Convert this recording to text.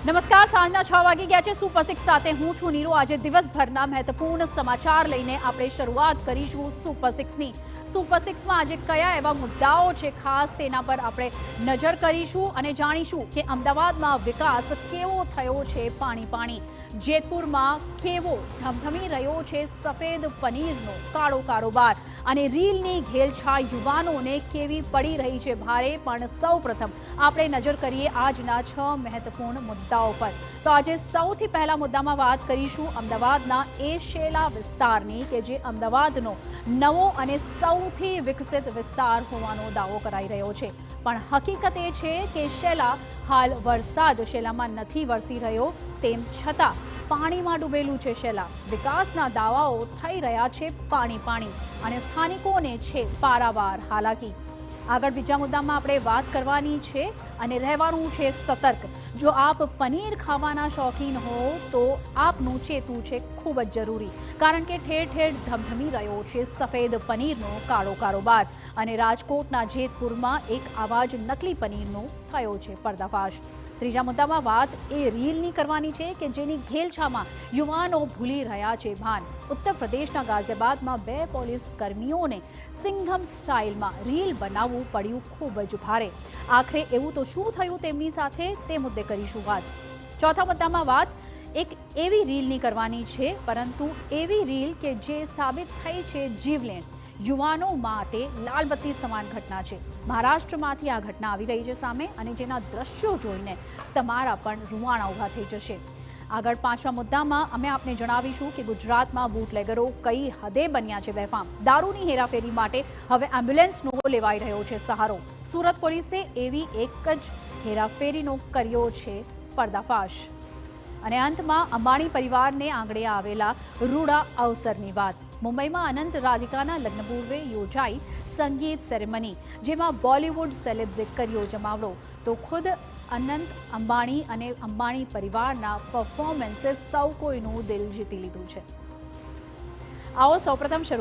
નમસ્કાર, સાંજના 6 વાગી ગયા છે। સુપર સિક્સ સાથે હું છું નીરુ। આજે દિવસભરના મહત્વપૂર્ણ સમાચાર લઈને આપણે શરૂઆત કરીશું સુપર સિક્સની। સુપર સિક્સમાં આજે કયા એવા મુદ્દાઓ છે ખાસ તેના પર આપણે નજર કરીશું અને જાણીશું કે અમદાવાદમાં વિકાસ કેવો થયો છે પાણી પાણી। જેતપુરમાં કેવો ધમધમી રહ્યો છે સફેદ પનીરનો કાળો કારોબાર અને રીલની ઘેલછા યુવાનોને કેવી પડી રહી છે ભારે। પણ સૌપ્રથમ આપણે નજર કરીએ આજના 6 મહત્વપૂર્ણ મુદ્દાઓ પર। તો આજે સૌથી પહેલા મુદ્દામાં વાત કરીશું અમદાવાદના એ શેલા વિસ્તારની કે જે અમદાવાદનો નવો અને સૌથી વિકસિત વિસ્તાર હોવાનો દાવો કરાઈ રહ્યો છે। પણ હકીકત એ છે કે શેલા હાલ વરસાદ શેલામાં નથી વરસી રહ્યો, તેમ છતાં પાણીમાં ડૂબેલું છે શેલા। વિકાસના દાવાઓ થઈ રહ્યા છે પાણી પાણી અને સ્થાનિકોને છે પારાવાર હાલાકી। આગળ બીજા મુદ્દામાં આપણે વાત કરવાની છે અને રહેવાનું છે સતર્ક। જો આપ પનીર ખાવાના શોખીન હો તો આપનું ચેતવું છે ખૂબ જ જરૂરી, કારણ કે ઠેર ઠેર ધમધમી રહ્યો છે સફેદ પનીરનો કાળો કારોબાર અને રાજકોટના જેતપુરમાં એક આવા જ નકલી પનીરનો થયો છે પર્દાફાશ। ત્રીજા મુદ્દામાં વાત એ રીલની કરવાની છે કે જેની ઘેલછામાં યુવાનો ભૂલી રહ્યા છે ભાન। ઉત્તર પ્રદેશના ગાઝિયાબાદમાં 2 પોલીસ કર્મીઓને સિંઘમ સ્ટાઇલમાં રીલ બનાવવું પડ્યું ખૂબ જ ભારે। આખરે એવું તો શું થયું તેમની સાથે તે મુદ્દે કરીશું વાત। ચોથા મુદ્દામાં વાત એક એવી રીલની કરવાની છે, પરંતુ એવી રીલ કે જે સાબિત થઈ છે જીવલેણ। યુવાનો માટે લાલબત્તી સમાન ઘટના છે। મહારાષ્ટ્રમાંથી આ ઘટના આવી રહી છે સામે અને જેના દ્રશ્યો જોઈને તમારા પણ રૂવાણા ઊભા થઈ જશે। આગળ પાંચમા મુદ્દામાં અમે આપને જણાવીશું કે ગુજરાતમાં બુટલેગરો કઈ હદે બન્યા છે બેફામ। દારૂની હેરાફેરી માટે હવે એમ્બ્યુલન્સનો લેવાઈ રહ્યો છે સહારો। સુરત પોલીસે એવી એક જ હેરાફેરીનો કર્યો છે પર્દાફાશ। અને અંતમાં અંબાણી પરિવારને આંગણે આવેલા રૂડા અવસરની વાત। મુંબઈમાં અનંત રાધિકાના લગ્ન પૂર્વે યોજાઈ સંગીત સેરેમની, જેમાં બોલિવૂડ સેલેબ્સે કર્યો જમાવડો, તો ખુદ અનંત અંબાણી અને અંબાણી પરિવારના પરફોર્મન્સે સૌ કોઈનું દિલ જીતી લીધું છે। આવો સૌપ્રથમ શરૂ